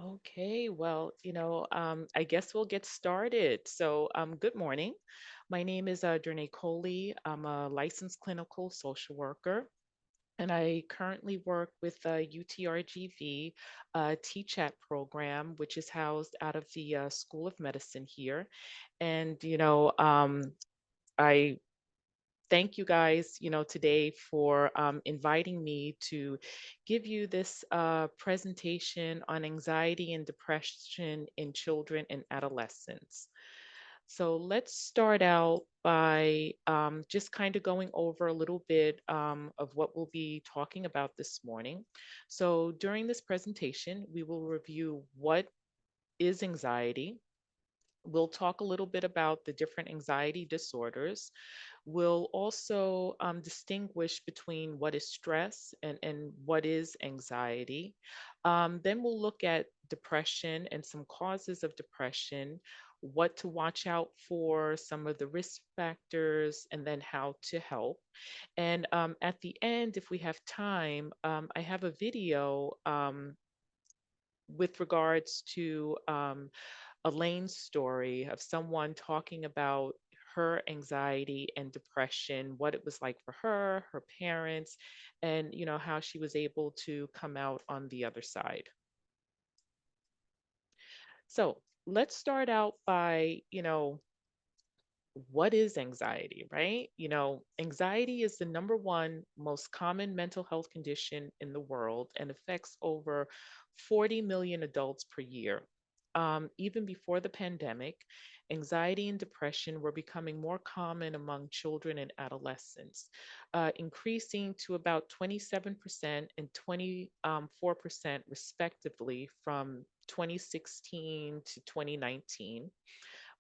Okay, well, I guess we'll get started. Good morning. My name is Dernay Coley. I'm a licensed clinical social worker, and I currently work with UTRGV TCHAT program, which is housed out of the School of Medicine here. And, I thank you guys, today for inviting me to give you this presentation on anxiety and depression in children and adolescents. So let's start out by just kind of going over a little bit of what we'll be talking about this morning. So during this presentation, we will review what is anxiety. We'll talk a little bit about the different anxiety disorders. We'll also distinguish between what is stress and what is anxiety. Then we'll look at depression and some causes of depression, what to watch out for, some of the risk factors, and then how to help. And at the end, if we have time, I have a video with regards to Elaine's story of someone talking about her anxiety and depression, what it was like for her, her parents, and how she was able to come out on the other side. So let's start out by, what is anxiety, right? Anxiety is the number one most common mental health condition in the world and affects over 40 million adults per year. Even before the pandemic, anxiety and depression were becoming more common among children and adolescents, increasing to about 27% and 24% respectively from 2016 to 2019.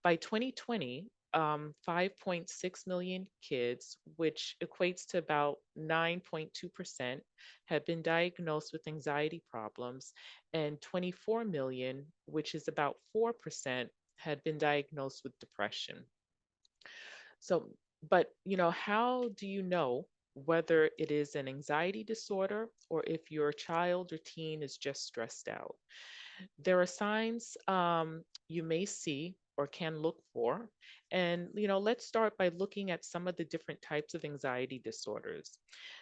By 2020, 5.6 million kids, which equates to about 9.2%, had been diagnosed with anxiety problems, and 24 million, which is about 4%, had been diagnosed with depression. So, but how do you know whether it is an anxiety disorder or if your child or teen is just stressed out? There are signs you may see or can look for. And, let's start by looking at some of the different types of anxiety disorders.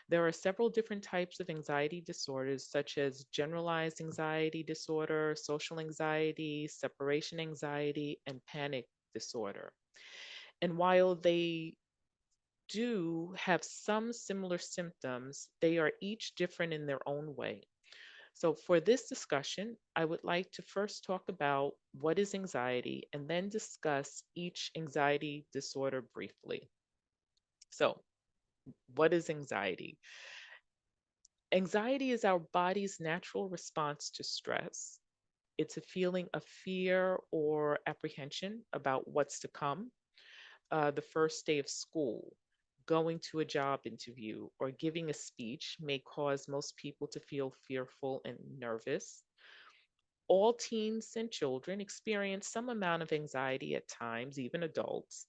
There are several different types of anxiety disorders, such as generalized anxiety disorder, social anxiety, separation anxiety, and panic disorder. And while they do have some similar symptoms, they are each different in their own way. So, for this discussion, I would like to first talk about what is anxiety and then discuss each anxiety disorder briefly. So, what is anxiety? Anxiety is our body's natural response to stress. It's a feeling of fear or apprehension about what's to come. The first day of school, going to a job interview, or giving a speech may cause most people to feel fearful and nervous. All teens and children experience some amount of anxiety at times, even adults.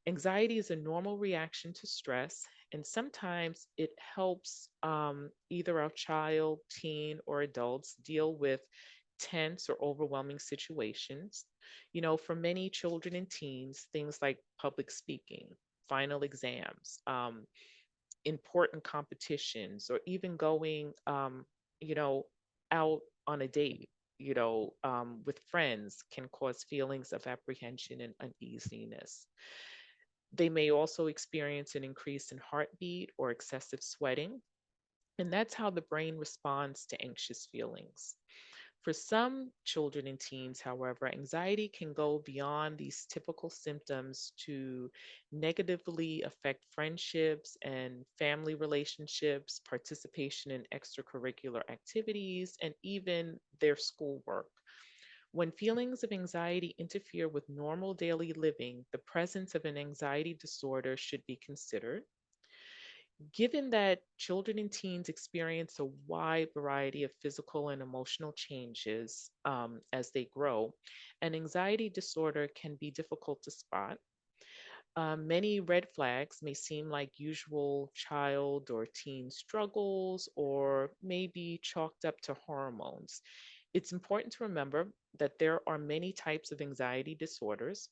Anxiety is a normal reaction to stress, and sometimes it helps either our child, teen, or adults deal with tense or overwhelming situations. For many children and teens, things like public speaking, final exams, important competitions, or even going, you know, out on a date, with friends can cause feelings of apprehension and uneasiness. They may also experience an increase in heartbeat or excessive sweating, and that's how the brain responds to anxious feelings. For some children and teens, however, anxiety can go beyond these typical symptoms to negatively affect friendships and family relationships, participation in extracurricular activities, and even their schoolwork. When feelings of anxiety interfere with normal daily living, the presence of an anxiety disorder should be considered. Given that children and teens experience a wide variety of physical and emotional changes as they grow, an anxiety disorder can be difficult to spot. Many red flags may seem like usual child or teen struggles or may be chalked up to hormones. It's important to remember that there are many types of anxiety disorders.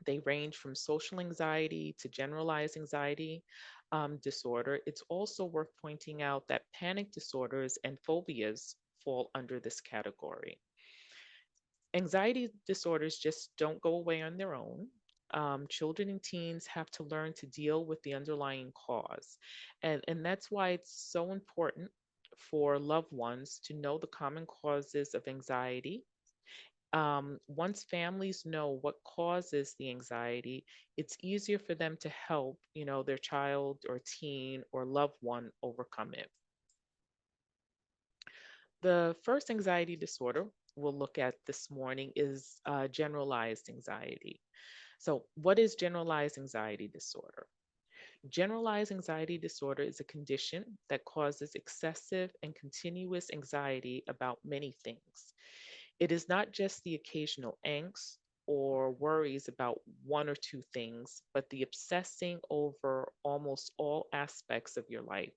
They range from social anxiety to generalized anxiety disorder. It's also worth pointing out that panic disorders and phobias fall under this category. Anxiety disorders just don't go away on their own. Children and teens have to learn to deal with the underlying cause. And that's why it's so important for loved ones to know the common causes of anxiety. Once families know what causes the anxiety, it's easier for them to help, their child or teen or loved one overcome it. The first anxiety disorder we'll look at this morning is generalized anxiety. So, what is generalized anxiety disorder? Generalized anxiety disorder is a condition that causes excessive and continuous anxiety about many things. It is not just the occasional angst or worries about one or two things, but the obsessing over almost all aspects of your life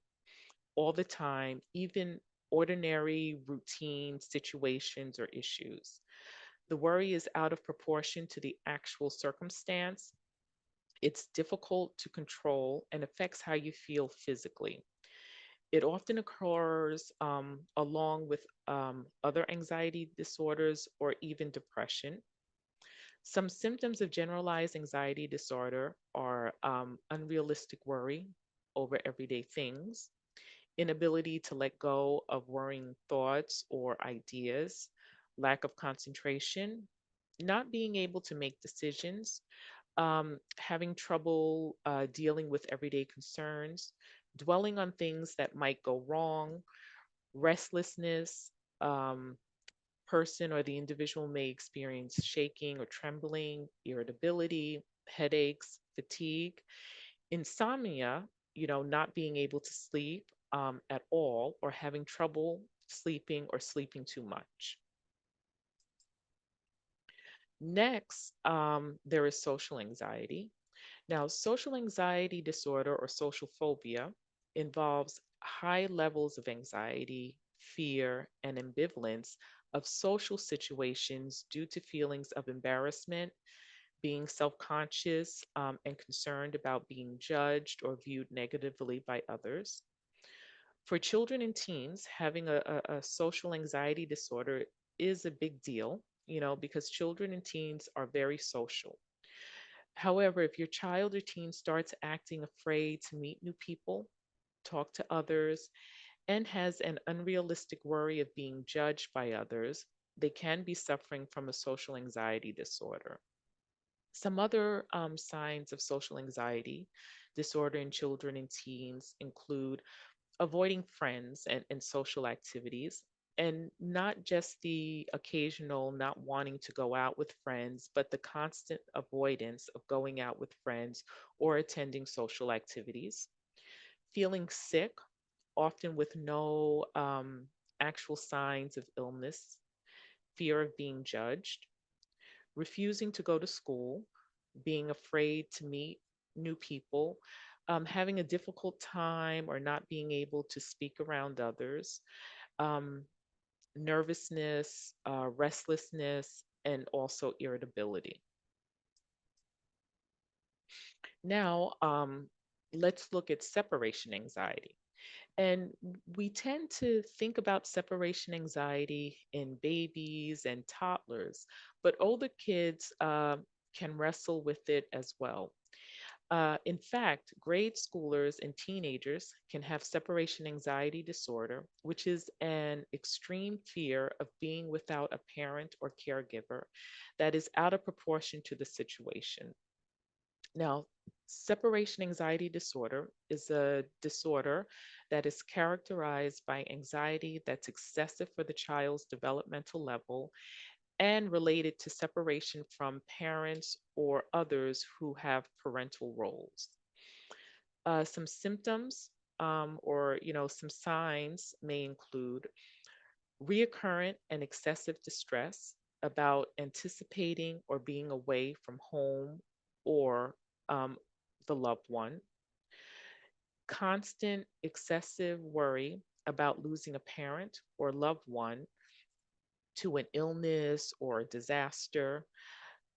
all the time, even ordinary routine situations or issues. The worry is out of proportion to the actual circumstance. It's difficult to control and affects how you feel physically. It often occurs along with other anxiety disorders or even depression. Some symptoms of generalized anxiety disorder are unrealistic worry over everyday things, inability to let go of worrying thoughts or ideas, lack of concentration, not being able to make decisions, having trouble dealing with everyday concerns, dwelling on things that might go wrong, restlessness. Person or the individual may experience shaking or trembling, irritability, headaches, fatigue, insomnia, not being able to sleep at all or having trouble sleeping or sleeping too much. Next, there is social anxiety. Now, social anxiety disorder or social phobia involves high levels of anxiety, fear, and ambivalence of social situations due to feelings of embarrassment, being self conscious, and concerned about being judged or viewed negatively by others. For children and teens, having a social anxiety disorder is a big deal, because children and teens are very social. However, if your child or teen starts acting afraid to meet new people, talk to others, and has an unrealistic worry of being judged by others, they can be suffering from a social anxiety disorder. Some other signs of social anxiety disorder in children and teens include avoiding friends and social activities, and not just the occasional not wanting to go out with friends, but the constant avoidance of going out with friends or attending social activities. Feeling sick, often with no actual signs of illness, fear of being judged, refusing to go to school, being afraid to meet new people, having a difficult time or not being able to speak around others, um, nervousness, restlessness, and also irritability. Now, let's look at separation anxiety. And we tend to think about separation anxiety in babies and toddlers, but older kids can wrestle with it as well. In fact, grade schoolers and teenagers can have separation anxiety disorder, which is an extreme fear of being without a parent or caregiver that is out of proportion to the situation. Now, separation anxiety disorder is a disorder that is characterized by anxiety that's excessive for the child's developmental level and related to separation from parents or others who have parental roles. Some symptoms or some signs may include reoccurrent and excessive distress about anticipating or being away from home or um, the loved one, constant excessive worry about losing a parent or loved one, to an illness or a disaster,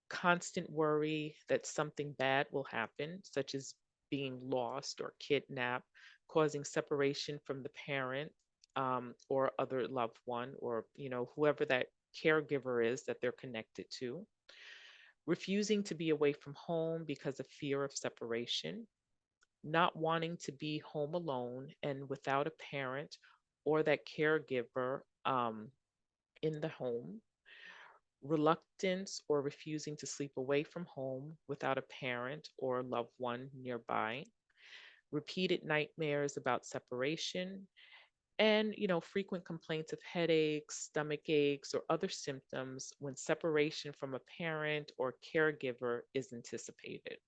constant worry that something bad will happen, such as being lost or kidnapped, causing separation from the parent or other loved one, or whoever that caregiver is that they're connected to, refusing to be away from home because of fear of separation, not wanting to be home alone and without a parent or that caregiver in the home, reluctance or refusing to sleep away from home without a parent or loved one nearby, repeated nightmares about separation, and frequent complaints of headaches, stomach aches, or other symptoms when separation from a parent or caregiver is anticipated.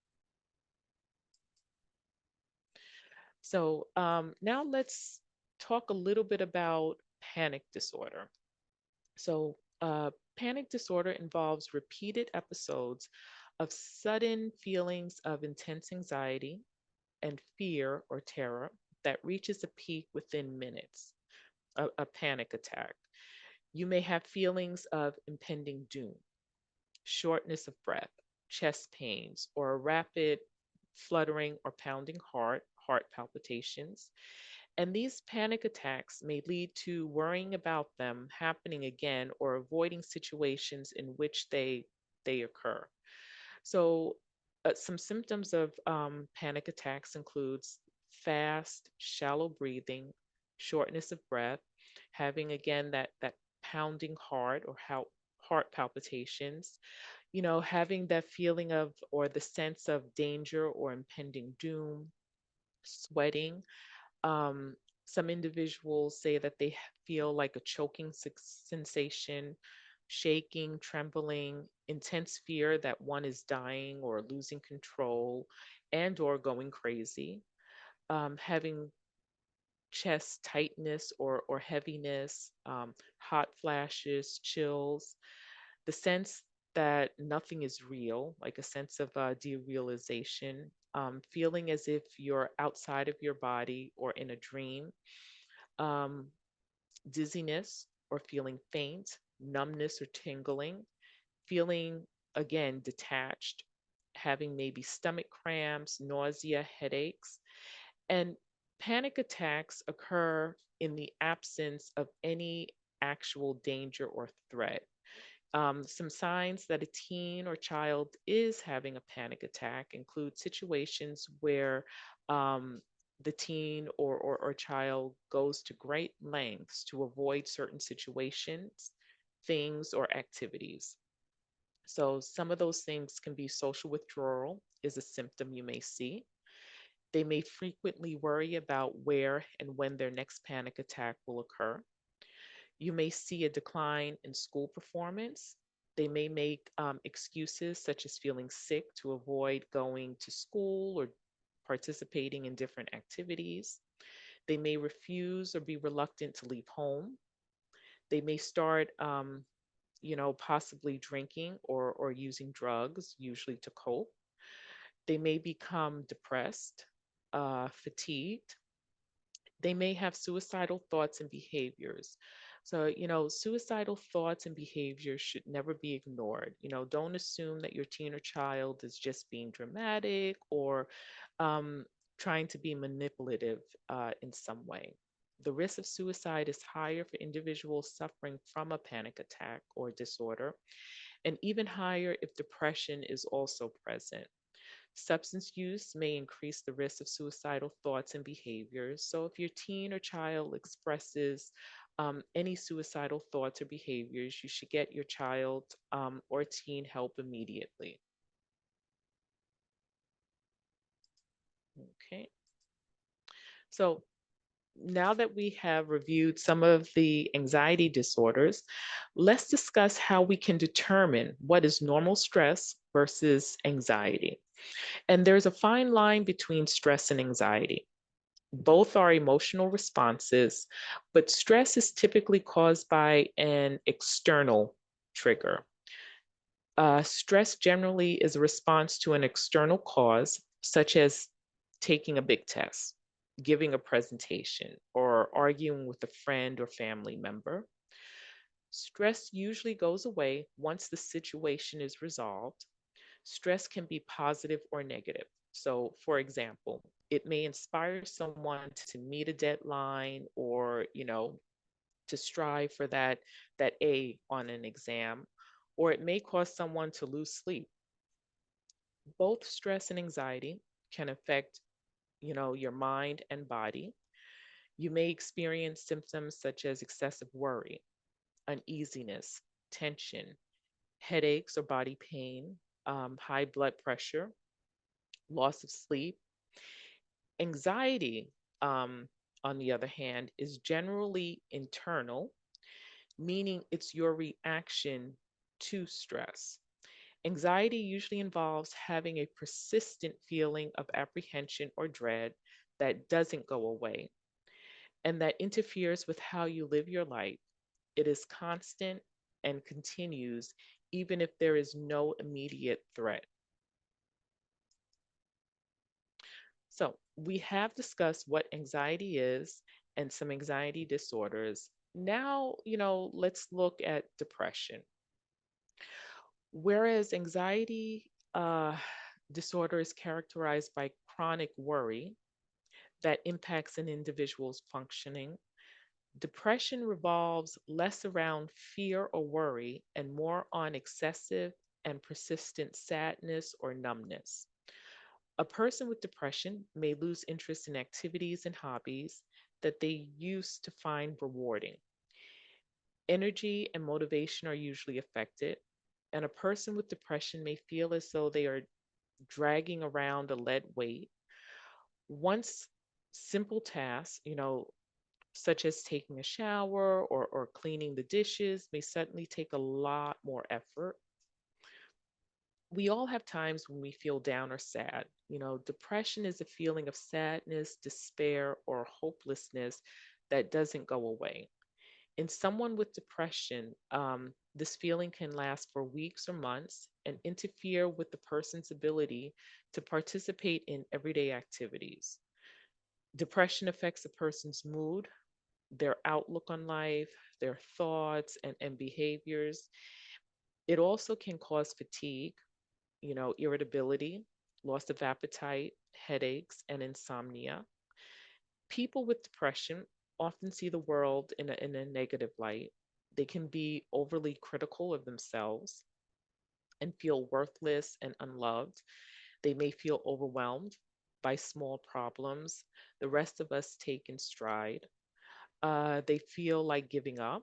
So now let's talk a little bit about panic disorder. So, panic disorder involves repeated episodes of sudden feelings of intense anxiety and fear or terror that reaches a peak within minutes, a panic attack. You may have feelings of impending doom, shortness of breath, chest pains, or a rapid fluttering or pounding heart palpitations. And these panic attacks may lead to worrying about them happening again or avoiding situations in which they occur. So, some symptoms of panic attacks includes fast, shallow breathing, shortness of breath, having again that pounding heart or heart palpitations, having that feeling of or the sense of danger or impending doom, sweating. um, some individuals say that they feel like a choking sensation, shaking, trembling, intense fear that one is dying or losing control and or going crazy, having chest tightness or heaviness, hot flashes, chills, the sense that nothing is real, like a sense of derealization, feeling as if you're outside of your body or in a dream, um, dizziness or feeling faint, numbness or tingling, feeling again detached, having maybe stomach cramps, nausea, headaches. And panic attacks occur in the absence of any actual danger or threat. Some signs that a teen or child is having a panic attack include situations where um, the teen or child goes to great lengths to avoid certain situations, things, or activities. So, some of those things can be social withdrawal, is a symptom you may see. They may frequently worry about where and when their next panic attack will occur. You may see a decline in school performance. They may make excuses such as feeling sick to avoid going to school or participating in different activities. They may refuse or be reluctant to leave home. They may start, possibly drinking or using drugs, usually to cope. They may become depressed, fatigued. They may have suicidal thoughts and behaviors. So, suicidal thoughts and behaviors should never be ignored. Don't assume that your teen or child is just being dramatic or um, trying to be manipulative in some way. The risk of suicide is higher for individuals suffering from a panic attack or disorder, and even higher if depression is also present. Substance use may increase the risk of suicidal thoughts and behaviors. So, if your teen or child expresses any suicidal thoughts or behaviors, you should get your child or teen help immediately. Okay. So, now that we have reviewed some of the anxiety disorders, let's discuss how we can determine what is normal stress versus anxiety. And there's a fine line between stress and anxiety. Both are emotional responses, but stress is typically caused by an external trigger. Stress generally is a response to an external cause, such as taking a big test, giving a presentation, or arguing with a friend or family member. Stress usually goes away once the situation is resolved. Stress can be positive or negative. So, for example, it may inspire someone to meet a deadline or, to strive for that A on an exam, or it may cause someone to lose sleep. Both stress and anxiety can affect, your mind and body. You may experience symptoms such as excessive worry, uneasiness, tension, headaches or body pain, high blood pressure, loss of sleep. Anxiety, on the other hand, is generally internal, meaning it's your reaction to stress. Anxiety usually involves having a persistent feeling of apprehension or dread that doesn't go away and that interferes with how you live your life. It is constant and continues even if there is no immediate threat. So, we have discussed what anxiety is and some anxiety disorders. Now, let's look at depression. Whereas anxiety disorder is characterized by chronic worry that impacts an individual's functioning, depression revolves less around fear or worry and more on excessive and persistent sadness or numbness. A person with depression may lose interest in activities and hobbies that they used to find rewarding. Energy and motivation are usually affected, and a person with depression may feel as though they are dragging around a lead weight. Once simple tasks, such as taking a shower or cleaning the dishes, may suddenly take a lot more effort. We all have times when we feel down or sad. Depression is a feeling of sadness, despair, or hopelessness that doesn't go away. In someone with depression, this feeling can last for weeks or months and interfere with the person's ability to participate in everyday activities. Depression affects a person's mood, their outlook on life, their thoughts, and behaviors. It also can cause fatigue, irritability, loss of appetite, headaches, and insomnia. People with depression often see the world in a negative light. They can be overly critical of themselves and feel worthless and unloved. They may feel overwhelmed by small problems the rest of us take in stride. They feel like giving up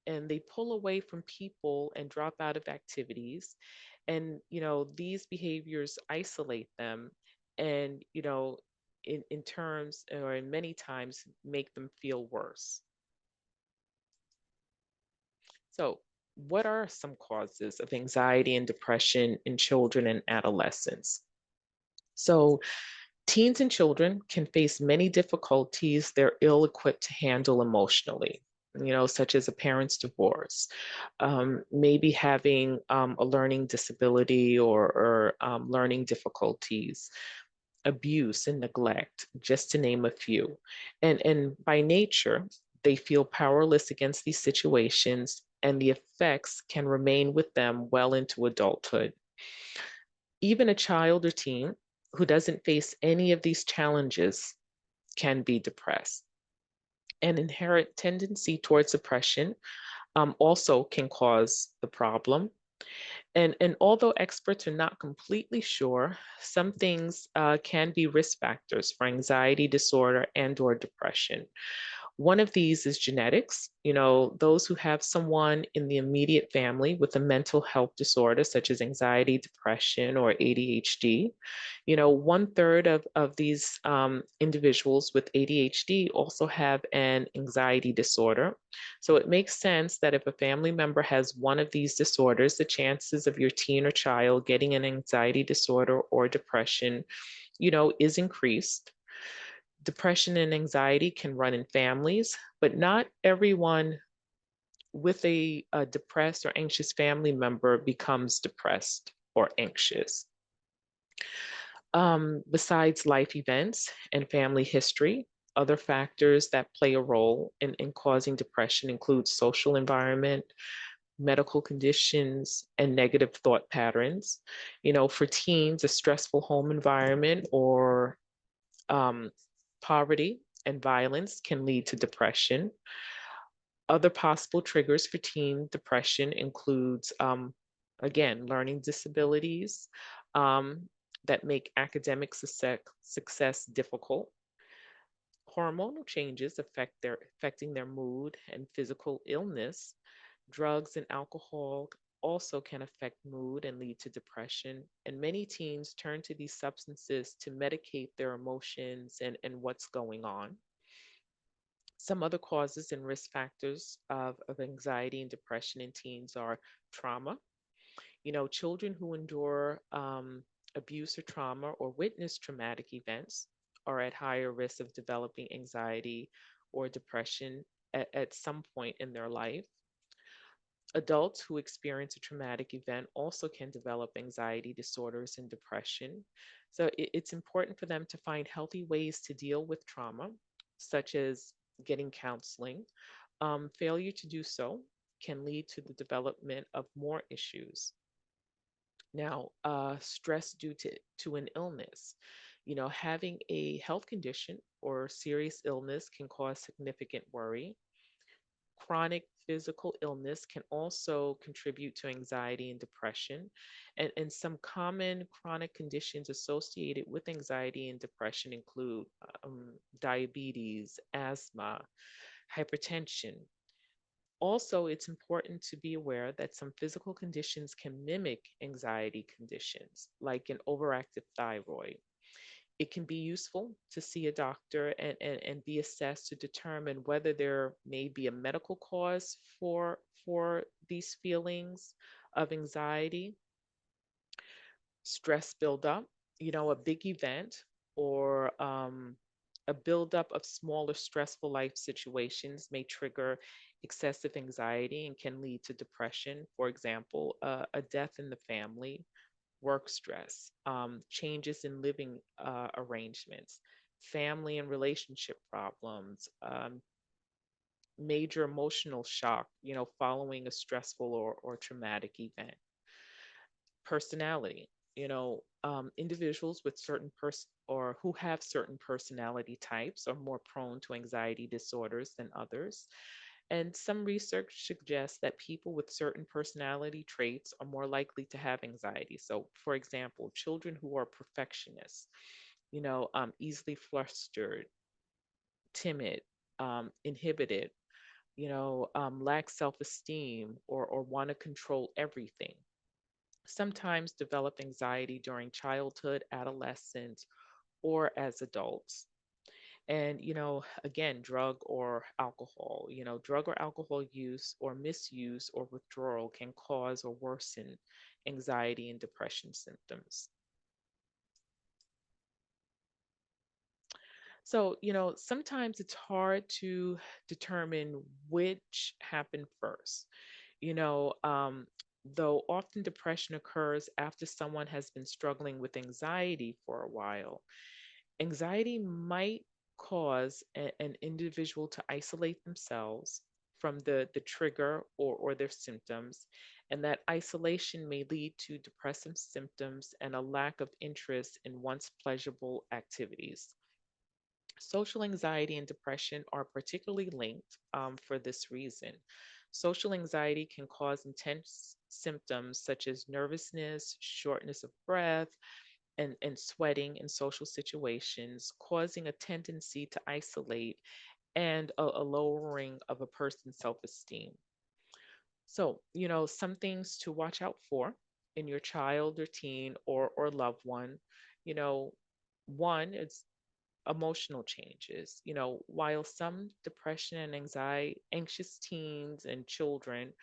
and they pull away from people and drop out of activities. And, these behaviors isolate them and, in terms or in many times make them feel worse. So, what are some causes of anxiety and depression in children and adolescents? So, teens and children can face many difficulties they're ill equipped to handle emotionally, such as a parent's divorce, maybe having a learning disability or learning difficulties, abuse and neglect, just to name a few. And by nature, they feel powerless against these situations, and the effects can remain with them well into adulthood. Even a child or teen who doesn't face any of these challenges can be depressed. An inherent tendency towards depression also can cause the problem. And although experts are not completely sure, some things can be risk factors for anxiety disorder and or depression. One of these is genetics. Those who have someone in the immediate family with a mental health disorder, such as anxiety, depression, or ADHD. One third of these individuals with ADHD also have an anxiety disorder. So it makes sense that if a family member has one of these disorders, the chances of your teen or child getting an anxiety disorder or depression, is increased. Depression and anxiety can run in families, but not everyone with a depressed or anxious family member becomes depressed or anxious. Besides life events and family history, Other factors that play a role in causing depression include social environment, medical conditions, and negative thought patterns. For teens, a stressful home environment or um, poverty and violence can lead to depression. Other possible triggers for teen depression includes, again, learning disabilities um, that make academic success difficult. Hormonal changes affecting their mood and physical illness. Drugs and alcohol also can affect mood and lead to depression. And many teens turn to these substances to medicate their emotions and what's going on. Some other causes and risk factors of anxiety and depression in teens are trauma. Children who endure abuse or trauma or witness traumatic events are at higher risk of developing anxiety or depression at some point in their life. Adults who experience a traumatic event also can develop anxiety disorders and depression. So it's important for them to find healthy ways to deal with trauma, such as getting counseling. Failure to do so can lead to the development of more issues. Now, stress due to an illness. Having a health condition or serious illness can cause significant worry. Chronic physical illness can also contribute to anxiety and depression. And some common chronic conditions associated with anxiety and depression include diabetes, asthma, hypertension. Also, it's important to be aware that some physical conditions can mimic anxiety conditions, like an overactive thyroid. It can be useful to see a doctor and be assessed to determine whether there may be a medical cause for these feelings of anxiety. Stress buildup, a big event or a buildup of smaller stressful life situations may trigger excessive anxiety and can lead to depression. For example, a death in the family, work stress, changes in living arrangements, family and relationship problems, major emotional shock, following a stressful or traumatic event. Personality, individuals with certain or who have certain personality types are more prone to anxiety disorders than others. And some research suggests that people with certain personality traits are more likely to have anxiety. So, for example, children who are perfectionists, easily flustered, timid, inhibited, lack self esteem, or want to control everything, sometimes develop anxiety during childhood, adolescence, or as adults. And, again, drug or alcohol use or misuse or withdrawal can cause or worsen anxiety and depression symptoms. So, sometimes it's hard to determine which happened first. You know, um, though often depression occurs after someone has been struggling with anxiety for a while. Anxiety might cause an individual to isolate themselves from the trigger or their symptoms, and that isolation may lead to depressive symptoms and a lack of interest in once pleasurable activities. Social anxiety and depression are particularly linked for this reason. Social anxiety can cause intense symptoms such as nervousness, shortness of breath, and sweating in social situations, causing a tendency to isolate and a lowering of a person's self esteem. So, some things to watch out for in your child or teen or loved one. You know, one is emotional changes. While some depression and anxiety, anxious teens and children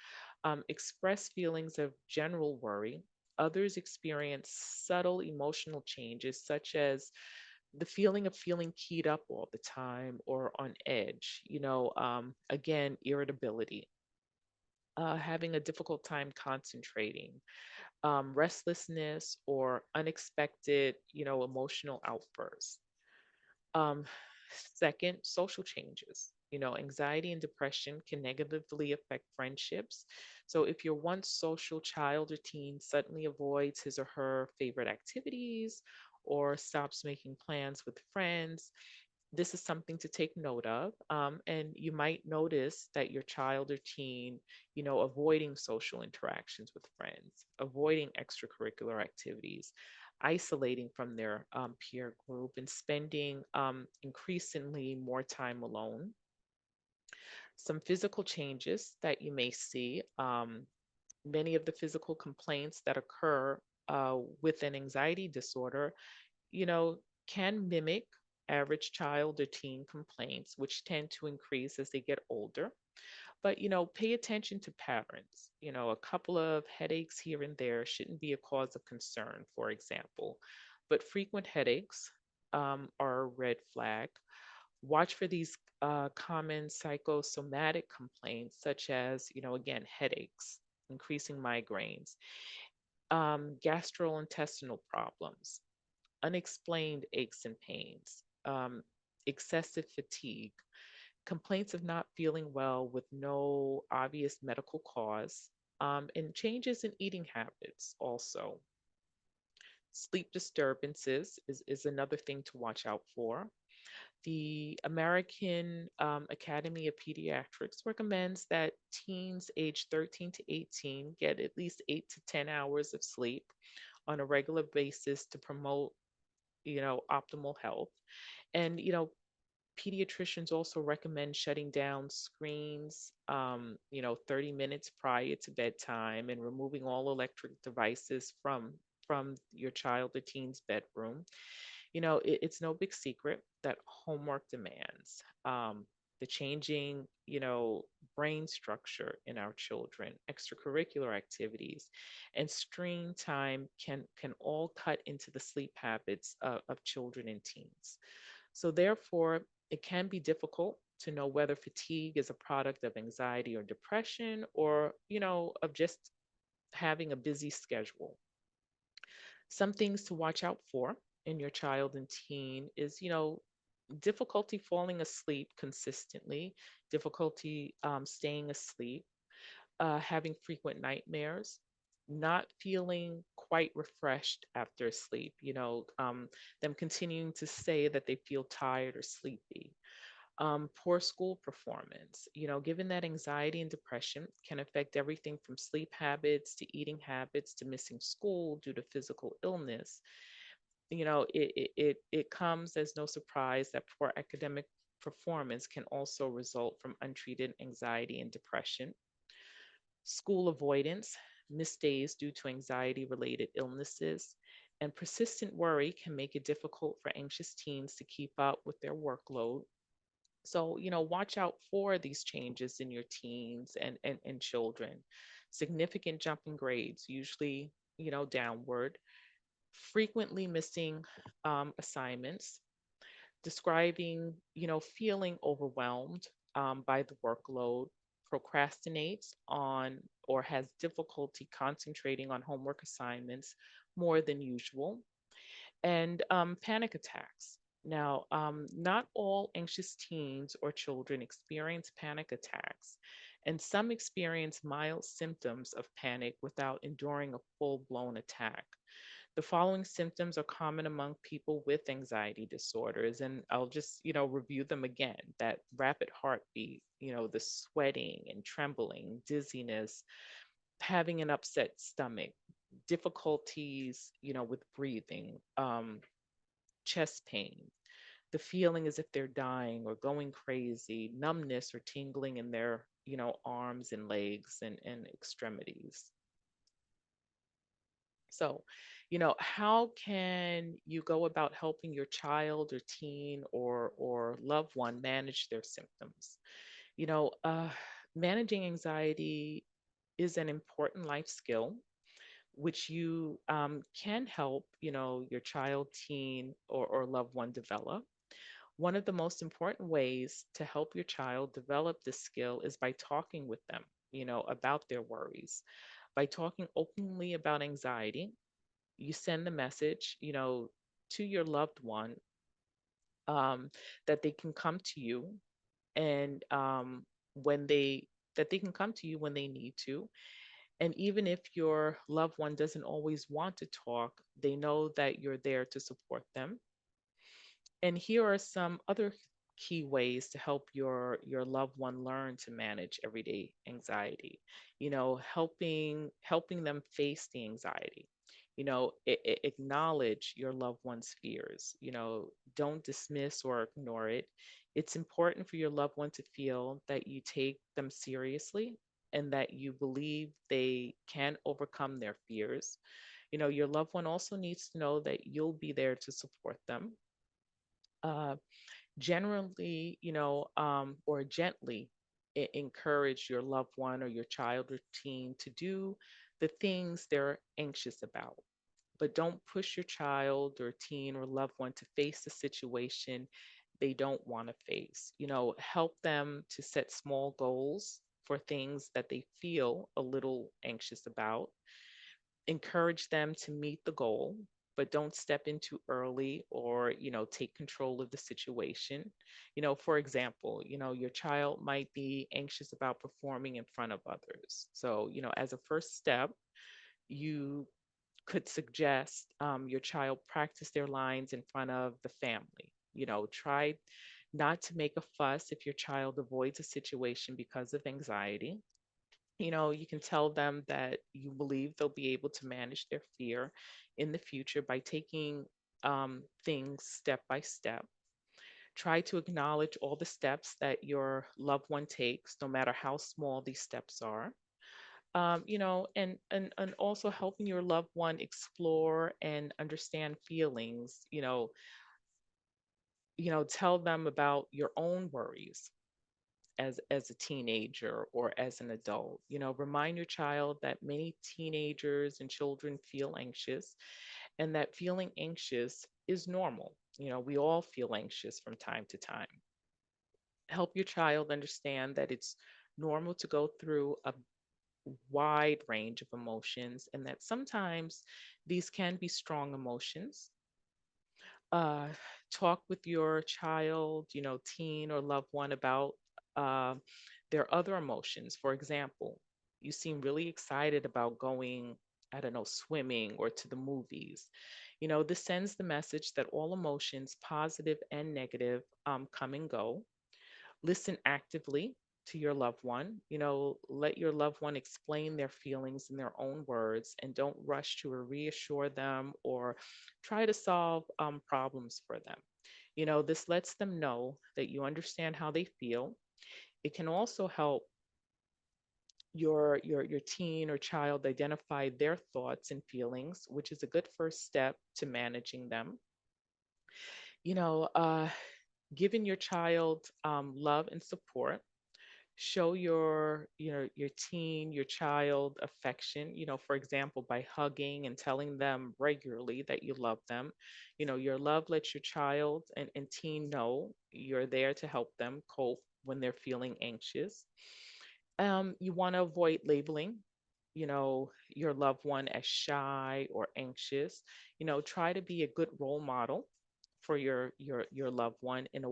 express feelings of general worry, others experience subtle emotional changes, such as the feeling of feeling keyed up all the time or on edge. Again, irritability, having a difficult time concentrating, restlessness, or unexpected, emotional outbursts. Um, Second, social changes. Anxiety and depression can negatively affect friendships. So, if your once social child or teen suddenly avoids his or her favorite activities or stops making plans with friends, this is something to take note of. And you might notice that your child or teen, avoiding social interactions with friends, avoiding extracurricular activities, isolating from their peer group, and spending increasingly more time alone. Some physical changes that you may see. Many of the physical complaints that occur with an anxiety disorder, you know, can mimic average child or teen complaints, which tend to increase as they get older. But, pay attention to patterns. A couple of headaches here and there shouldn't be a cause of concern, for example. But frequent headaches are a red flag. Watch for these common psychosomatic complaints, such as, again, headaches, increasing migraines, gastrointestinal problems, unexplained aches and pains, excessive fatigue, complaints of not feeling well with no obvious medical cause, and changes in eating habits also. Sleep disturbances is another thing to watch out for. The American Academy of Pediatrics recommends that teens aged 13 to 18 get at least 8 to 10 hours of sleep on a regular basis to promote, optimal health. And, pediatricians also recommend shutting down screens, 30 minutes prior to bedtime and removing all electric devices from your child or teen's bedroom. It's no big secret that homework demands, the changing, brain structure in our children, extracurricular activities, and screen time can all cut into the sleep habits of children and teens. So therefore, it can be difficult to know whether fatigue is a product of anxiety or depression or, of just having a busy schedule. Some things to watch out for in your child and teen is, difficulty falling asleep consistently, difficulty staying asleep, having frequent nightmares, not feeling quite refreshed after sleep, them continuing to say that they feel tired or sleepy. Poor school performance. Given that anxiety and depression can affect everything from sleep habits to eating habits to missing school due to physical illness, it comes as no surprise that poor academic performance can also result from untreated anxiety and depression. School avoidance, missed days due to anxiety related illnesses, and persistent worry can make it difficult for anxious teens to keep up with their workload. So, watch out for these changes in your teens and children. Significant jump in grades, usually, downward, frequently missing assignments, describing, feeling overwhelmed by the workload, procrastinates on or has difficulty concentrating on homework assignments more than usual, and panic attacks. Now, not all anxious teens or children experience panic attacks, and some experience mild symptoms of panic without enduring a full blown attack. The following symptoms are common among people with anxiety disorders, and I'll just, review them again: that rapid heartbeat, the sweating and trembling, dizziness, having an upset stomach, difficulties, with breathing, chest pain, the feeling as if they're dying or going crazy, numbness or tingling in their, arms and legs and extremities. So, how can you go about helping your child or teen or loved one manage their symptoms? You know, uh, Managing anxiety is an important life skill which you can help, your child, teen, or loved one develop. One of the most important ways to help your child develop this skill is by talking with them, about their worries. By talking openly about anxiety, you send the message, to your loved one um, that they can come to you, and when they that they can come to you when they need to. And even if your loved one doesn't always want to talk, they know that you're there to support them. And here are some other key ways to help your loved one learn to manage everyday anxiety. Helping them face the anxiety. Acknowledge your loved one's fears. Don't dismiss or ignore it. It's important for your loved one to feel that you take them seriously and that you believe they can overcome their fears. Your loved one also needs to know that you'll be there to support them. uh, Generally, or gently encourage your loved one or your child or teen to do the things they're anxious about. But don't push your child or teen or loved one to face the situation they don't want to face. Help them to set small goals for things that they feel a little anxious about. Encourage them to meet the goal, but don't step in too early or take control of the situation. For example, your child might be anxious about performing in front of others. So as a first step, you could suggest your child practice their lines in front of the family. Try not to make a fuss if your child avoids a situation because of anxiety. You can tell them that you believe they'll be able to manage their fear in the future by taking things step by step. Try to acknowledge all the steps that your loved one takes, no matter how small these steps are. And also helping your loved one explore and understand feelings. Tell them about your own worries as a teenager or as an adult. Remind your child that many teenagers and children feel anxious, and that feeling anxious is normal. We all feel anxious from time to time. Help your child understand that it's normal to go through a wide range of emotions, and that sometimes these can be strong emotions. uh, Talk with your child, teen or loved one about uh, their other emotions. For example, you seem really excited about going, I don't know, swimming or to the movies. This sends the message that all emotions, positive and negative, come and go. Listen actively to your loved one. Let your loved one explain their feelings in their own words, and don't rush to reassure them or try to solve problems for them. This lets them know that you understand how they feel. It can also help your teen or child identify their thoughts and feelings, which is a good first step to managing them. You know, uh, Giving your child love and support. Show your teen, your child affection, for example, by hugging and telling them regularly that you love them. Your love lets your child and teen know you're there to help them cope when they're feeling anxious. You want to avoid labeling your loved one as shy or anxious. Try to be a good role model for your loved one in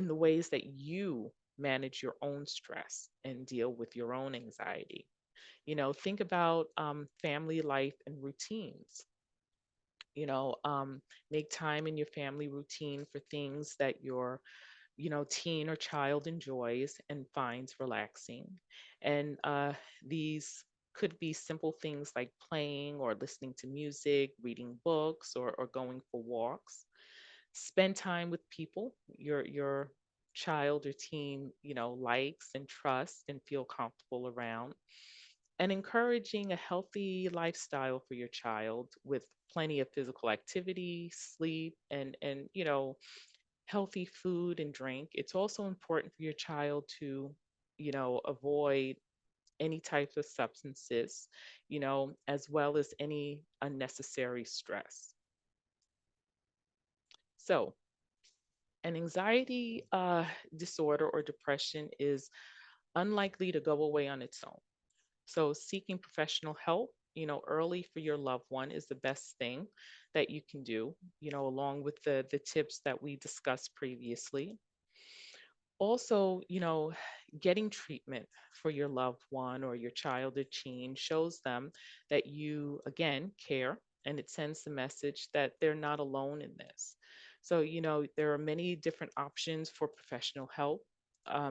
the ways that you manage your own stress and deal with your own anxiety. Think about family life and routines. You know, um, Make time in your family routine for things that your teen or child enjoys and finds relaxing. And these could be simple things like playing or listening to music, reading books, or going for walks. Spend time with people your child or teen likes and trusts and feel comfortable around, and encouraging a healthy lifestyle for your child with plenty of physical activity, sleep, and healthy food and drink. It's also important for your child to avoid any types of substances, as well as any unnecessary stress. So an anxiety disorder or depression is unlikely to go away on its own. So, seeking professional help early for your loved one is the best thing that you can do, along with the tips that we discussed previously. Also, getting treatment for your loved one or your child or teen shows them that you, again, care, and it sends the message that they're not alone in this. So, there are many different options for professional help.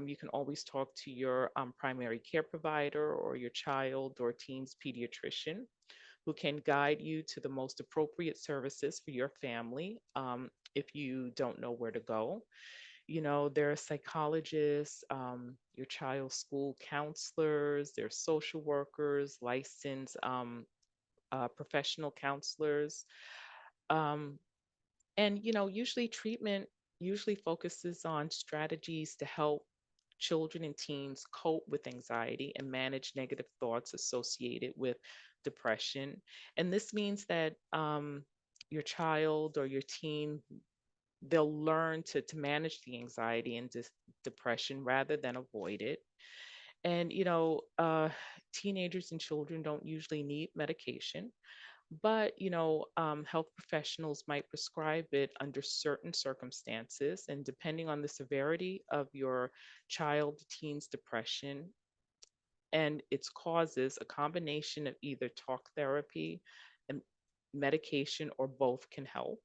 You can always talk to your primary care provider or your child or teen's pediatrician, who can guide you to the most appropriate services for your family if you don't know where to go. There are psychologists, your child's school counselors, there's social workers, licensed professional counselors. Um, and, usually treatment usually focuses on strategies to help children and teens cope with anxiety and manage negative thoughts associated with depression. And this means that your child or your teen, they'll learn to manage the anxiety and depression rather than avoid it. And, teenagers and children don't usually need medication, but, health professionals might prescribe it under certain circumstances. And depending on the severity of your child, teen's depression and its causes, a combination of either talk therapy and medication or both can help.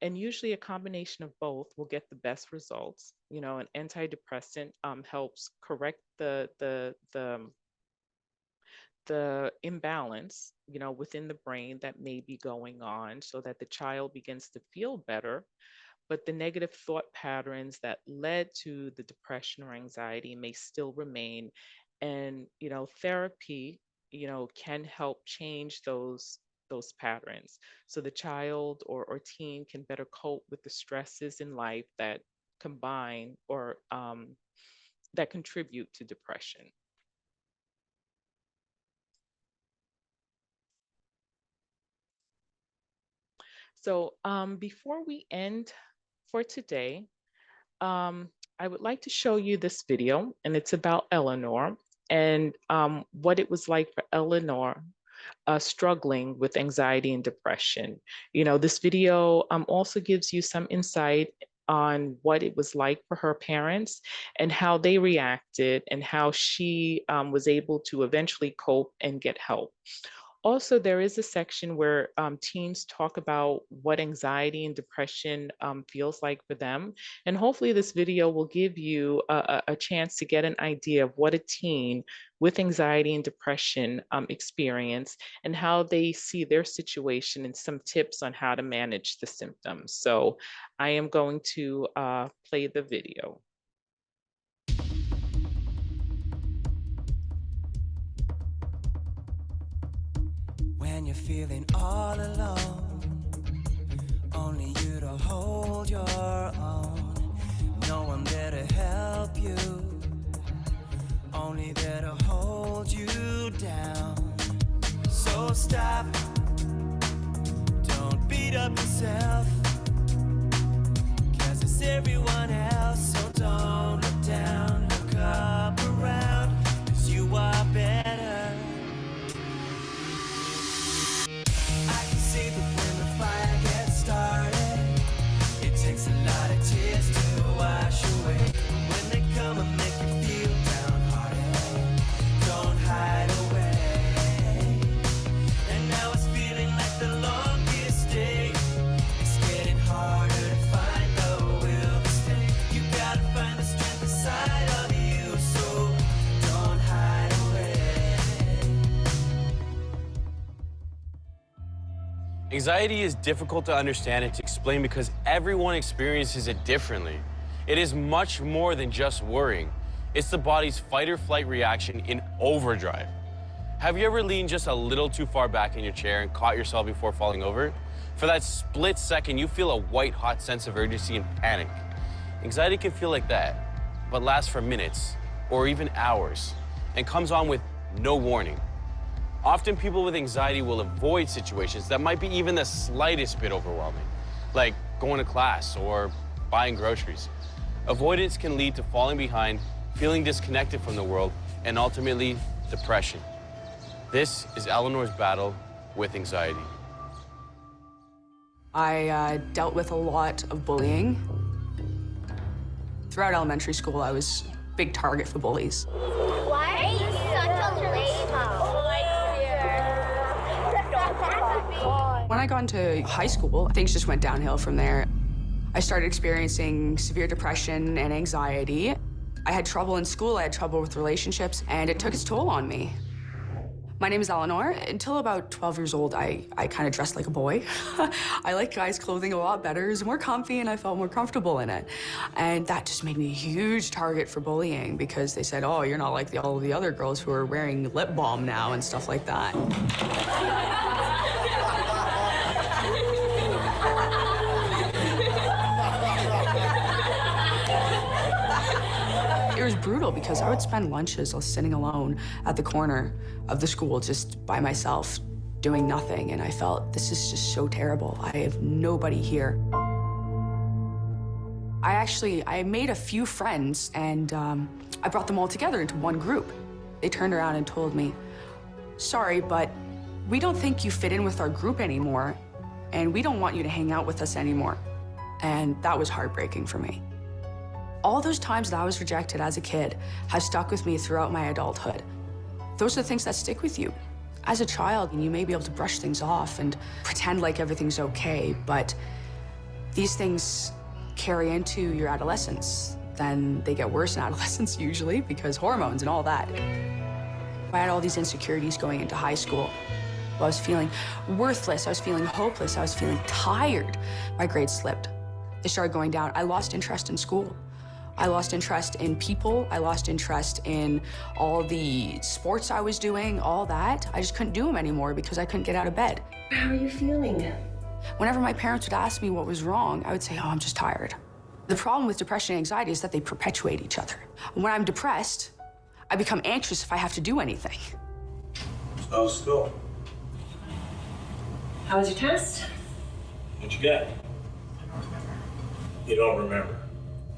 And usually a combination of both will get the best results. An antidepressant helps correct the imbalance, within the brain that may be going on, so that the child begins to feel better, but the negative thought patterns that led to the depression or anxiety may still remain. And, therapy, can help change those patterns, so the child or teen can better cope with the stresses in life that combine or that contribute to depression. So before we end for today, I would like to show you this video, and it's about Eleanor and what it was like for Eleanor struggling with anxiety and depression. This video also gives you some insight on what it was like for her parents and how they reacted and how she was able to eventually cope and get help. Also, there is a section where teens talk about what anxiety and depression feels like for them. And hopefully this video will give you a chance to get an idea of what a teen with anxiety and depression experience and how they see their situation and some tips on how to manage the symptoms. So I am going to play the video. When you're feeling all alone, only you to hold your own. No one there to help you, only there to hold you down. So stop, don't beat up yourself, 'cause it's everyone else. So don't look down, look up around, 'cause you are better. I can see that when the fire gets started, it takes a lot of tears to wash away. When they come and make you feel downhearted, don't hide away. And now it's feeling like the longest day. It's getting harder to find the will to stay. You gotta find the strength inside of you, so don't hide away. Anxiety is difficult to understand and to explain because everyone experiences it differently. It is much more than just worrying. It's the body's fight or flight reaction in overdrive. Have you ever leaned just a little too far back in your chair and caught yourself before falling over? For that split second, you feel a white-hot sense of urgency and panic. Anxiety can feel like that, but lasts for minutes or even hours and comes on with no warning. Often people with anxiety will avoid situations that might be even the slightest bit overwhelming, like going to class or buying groceries. Avoidance can lead to falling behind, feeling disconnected from the world, and ultimately depression. This is Eleanor's battle with anxiety. I dealt with a lot of bullying. Throughout elementary school, I was a big target for bullies. Why are you such a lame? When I got into high school, things just went downhill from there. I started experiencing severe depression and anxiety. I had trouble in school, I had trouble with relationships, and it took its toll on me. My name is Eleanor. Until about 12 years old, I kind of dressed like a boy. I liked guys' clothing a lot better. It was more comfy, and I felt more comfortable in it. And that just made me a huge target for bullying because they said, oh, you're not like all of the other girls who are wearing lip balm now and stuff like that. It was brutal because I would spend lunches sitting alone at the corner of the school just by myself doing nothing, and I felt this is just so terrible. I have nobody here. I made a few friends, and I brought them all together into one group. They turned around and told me, sorry, but we don't think you fit in with our group anymore, and we don't want you to hang out with us anymore. And that was heartbreaking for me. All those times that I was rejected as a kid have stuck with me throughout my adulthood. Those are the things that stick with you. As a child, you may be able to brush things off and pretend like everything's okay, but these things carry into your adolescence. Then they get worse in adolescence usually because hormones and all that. I had all these insecurities going into high school. I was feeling worthless, I was feeling hopeless, I was feeling tired. My grades slipped. They started going down. I lost interest in school. I lost interest in people. I lost interest in all the sports I was doing, all that. I just couldn't do them anymore because I couldn't get out of bed. How are you feeling? Whenever my parents would ask me what was wrong, I would say, oh, I'm just tired. The problem with depression and anxiety is that they perpetuate each other. When I'm depressed, I become anxious if I have to do anything. How's school? How was your test? What'd you get? You don't remember.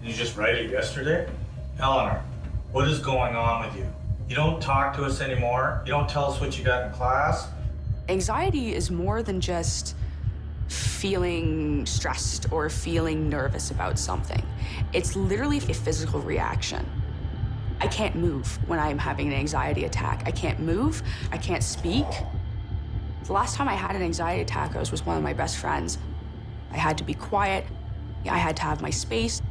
Did you just write it yesterday? Eleanor, what is going on with you? You don't talk to us anymore. You don't tell us what you got in class. Anxiety is more than just feeling stressed or feeling nervous about something. It's literally a physical reaction. I can't move when I'm having an anxiety attack. I can't move, I can't speak. The last time I had an anxiety attack, I was with one of my best friends. I had to be quiet. I had to have my space.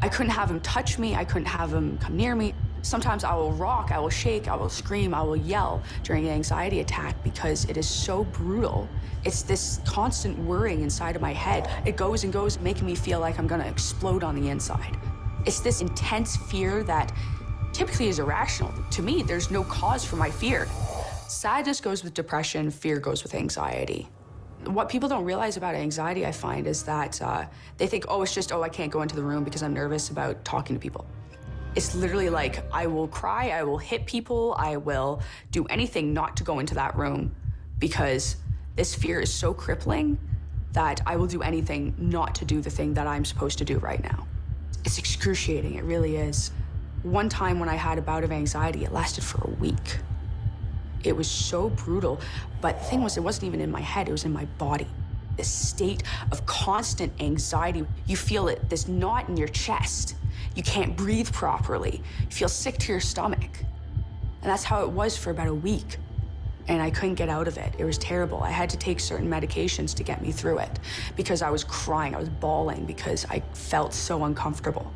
I couldn't have him touch me. I couldn't have him come near me. Sometimes I will rock, I will shake, I will scream, I will yell during an anxiety attack because it is so brutal. It's this constant worrying inside of my head. It goes and goes, making me feel like I'm gonna explode on the inside. It's this intense fear that typically is irrational. To me, there's no cause for my fear. Sadness goes with depression, fear goes with anxiety. What people don't realize about anxiety, I find, is that they think, oh, it's just, oh, I can't go into the room because I'm nervous about talking to people. It's literally like, I will cry, I will hit people, I will do anything not to go into that room because this fear is so crippling that I will do anything not to do the thing that I'm supposed to do right now. It's excruciating, it really is. One time when I had a bout of anxiety, it lasted for a week. It was so brutal, but the thing was, it wasn't even in my head, it was in my body. This state of constant anxiety. You feel it, this knot in your chest. You can't breathe properly. You feel sick to your stomach. And that's how it was for about a week. And I couldn't get out of it. It was terrible. I had to take certain medications to get me through it because I was crying, I was bawling because I felt so uncomfortable.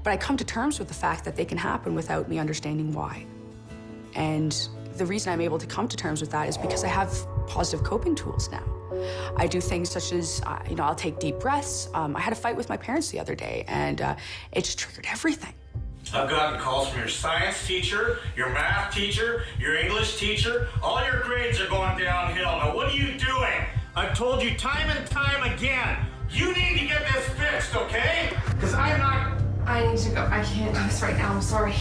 But I come to terms with the fact that they can happen without me understanding why. And the reason I'm able to come to terms with that is because I have positive coping tools now. I do things such as, I'll take deep breaths. I had a fight with my parents the other day, and it just triggered everything. I've gotten calls from your science teacher, your math teacher, your English teacher. All your grades are going downhill. Now, what are you doing? I've told you time and time again, you need to get this fixed, okay? Because I'm not... I need to go. I can't do this right now. I'm sorry.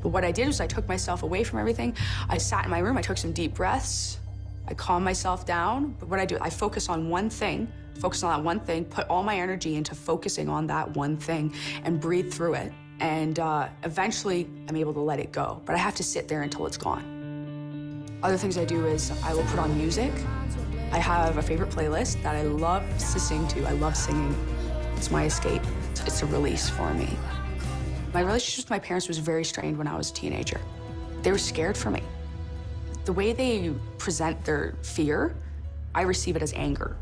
But what I did was I took myself away from everything. I sat in my room, I took some deep breaths. I calmed myself down. But what I do, I focus on one thing, focus on that one thing, put all my energy into focusing on that one thing and breathe through it. And eventually, I'm able to let it go. But I have to sit there until it's gone. Other things I do is I will put on music. I have a favorite playlist that I love to sing to. I love singing. It's my escape. It's a release for me. My relationship with my parents was very strained when I was a teenager. They were scared for me. The way they present their fear, I receive it as anger.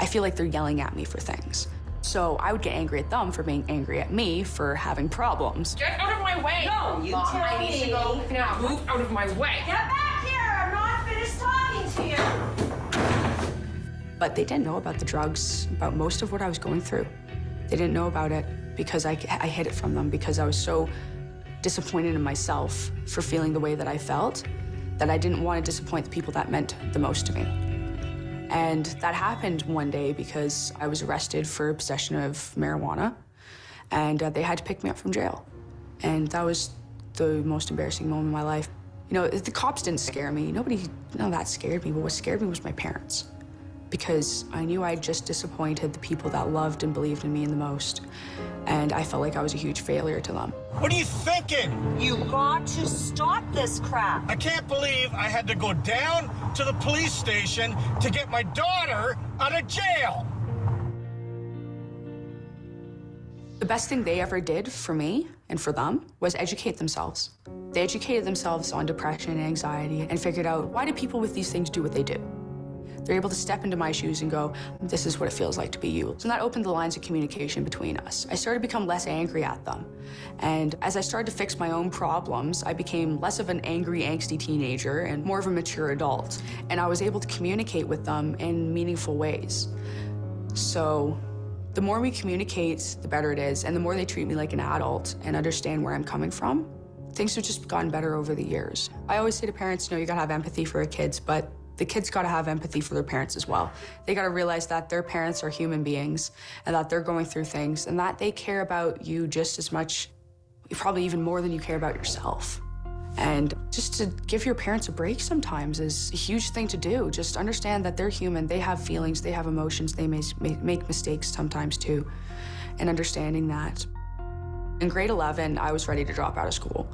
I feel like they're yelling at me for things. So I would get angry at them for being angry at me for having problems. Get out of my way! No, you Mom, tell I need to go me. now. Move out of my way! Get back here! I'm not finished talking to you. But they didn't know about the drugs, about most of what I was going through. They didn't know about it because I hid it from them because I was so disappointed in myself for feeling the way that I felt that I didn't want to disappoint the people that meant the most to me. And that happened one day because I was arrested for possession of marijuana, and they had to pick me up from jail. And that was the most embarrassing moment of my life. You know, the cops didn't scare me. None of that scared me, but what scared me was my parents. Because I knew I'd just disappointed the people that loved and believed in me the most. And I felt like I was a huge failure to them. What are you thinking? You got to stop this crap. I can't believe I had to go down to the police station to get my daughter out of jail. The best thing they ever did for me and for them was educate themselves. They educated themselves on depression and anxiety and figured out, why do people with these things do what they do? They're able to step into my shoes and go, this is what it feels like to be you. So that opened the lines of communication between us. I started to become less angry at them. And as I started to fix my own problems, I became less of an angry, angsty teenager and more of a mature adult. And I was able to communicate with them in meaningful ways. So the more we communicate, the better it is. And the more they treat me like an adult and understand where I'm coming from, things have just gotten better over the years. I always say to parents, you know, you gotta have empathy for your kids, but the kids gotta have empathy for their parents as well. They gotta realize that their parents are human beings and that they're going through things and that they care about you just as much, probably even more than you care about yourself. And just to give your parents a break sometimes is a huge thing to do. Just understand that they're human, they have feelings, they have emotions, they may make mistakes sometimes too, and understanding that. In grade 11, I was ready to drop out of school.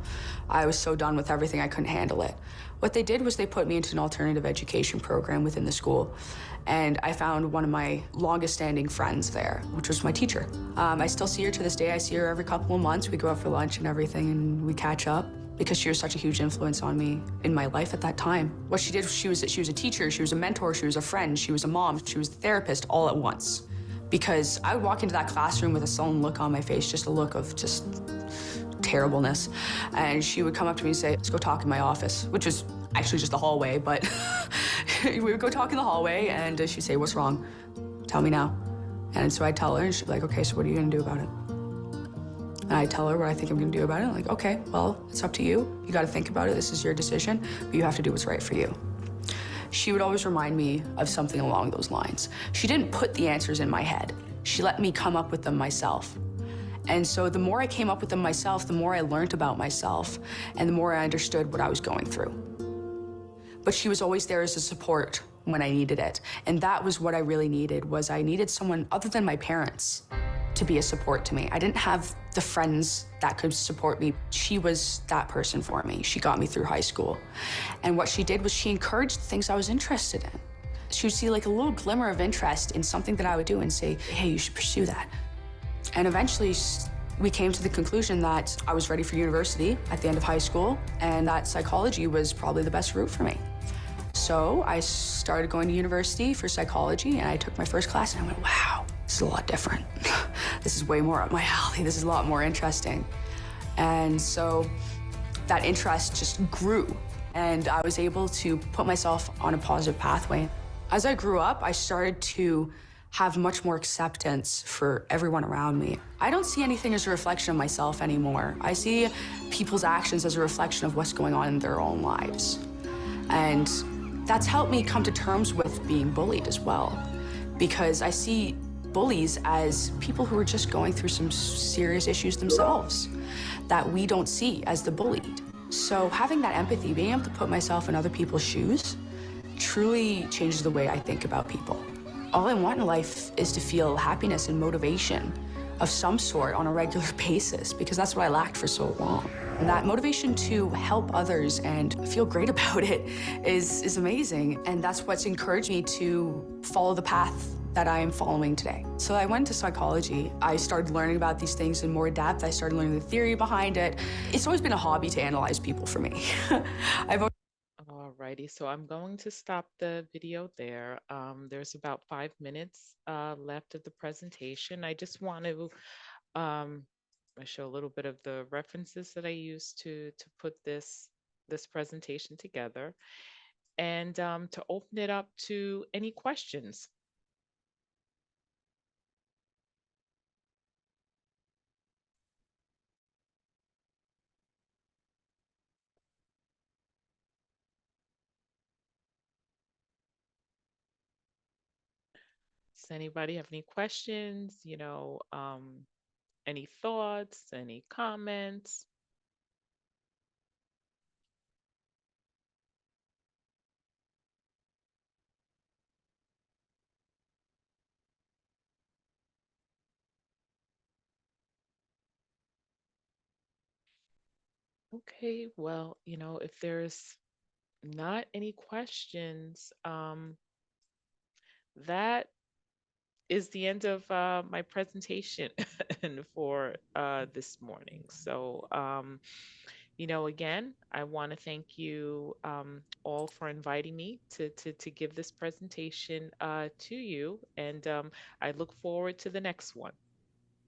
I was so done with everything, I couldn't handle it. What they did was they put me into an alternative education program within the school. And I found one of my longest standing friends there, which was my teacher. I still see her to this day. I see her every couple of months. We go out for lunch and everything and we catch up because she was such a huge influence on me in my life at that time. What she did, she was a teacher, she was a mentor, she was a friend, she was a mom, she was a therapist all at once. Because I would walk into that classroom with a sullen look on my face, just a look of just terribleness. And she would come up to me and say, let's go talk in my office, which was actually just the hallway, but we would go talk in the hallway and she'd say, what's wrong? Tell me now. And so I'd tell her and she'd be like, okay, so what are you gonna do about it? And I'd tell her what I think I'm gonna do about it. I'm like, okay, well, it's up to you. You gotta think about it, this is your decision, but you have to do what's right for you. She would always remind me of something along those lines. She didn't put the answers in my head. She let me come up with them myself. And so the more I came up with them myself, the more I learned about myself and the more I understood what I was going through. But she was always there as a support when I needed it. And that was what I really needed, was I needed someone other than my parents to be a support to me. I didn't have the friends that could support me. She was that person for me. She got me through high school. And what she did was she encouraged the things I was interested in. She would see like a little glimmer of interest in something that I would do and say, hey, you should pursue that. And eventually we came to the conclusion that I was ready for university at the end of high school and that psychology was probably the best route for me. So I started going to university for psychology and I took my first class and I went, wow, this is a lot different. This is way more up my alley. This is a lot more interesting. And so that interest just grew and I was able to put myself on a positive pathway. As I grew up, I started to have much more acceptance for everyone around me. I don't see anything as a reflection of myself anymore. I see people's actions as a reflection of what's going on in their own lives. And that's helped me come to terms with being bullied as well, because I see bullies as people who are just going through some serious issues themselves that we don't see as the bullied. So having that empathy, being able to put myself in other people's shoes, truly changes the way I think about people. All I want in life is to feel happiness and motivation of some sort on a regular basis, because that's what I lacked for so long. That motivation to help others and feel great about it is amazing. And that's what's encouraged me to follow the path that I am following today. So I went to psychology. I started learning about these things in more depth. I started learning the theory behind it. It's always been a hobby to analyze people for me. I've Alrighty, so I'm going to stop the video there. There's about 5 minutes left of the presentation. I just want to um, show a little bit of the references that I used to put this presentation together, and to open it up to any questions. Does anybody have any questions? Any thoughts, any comments? Okay, well, if there's not any questions, that is the end of my presentation and for this morning. So, again, I want to thank you all for inviting me to give this presentation to you, and I look forward to the next one.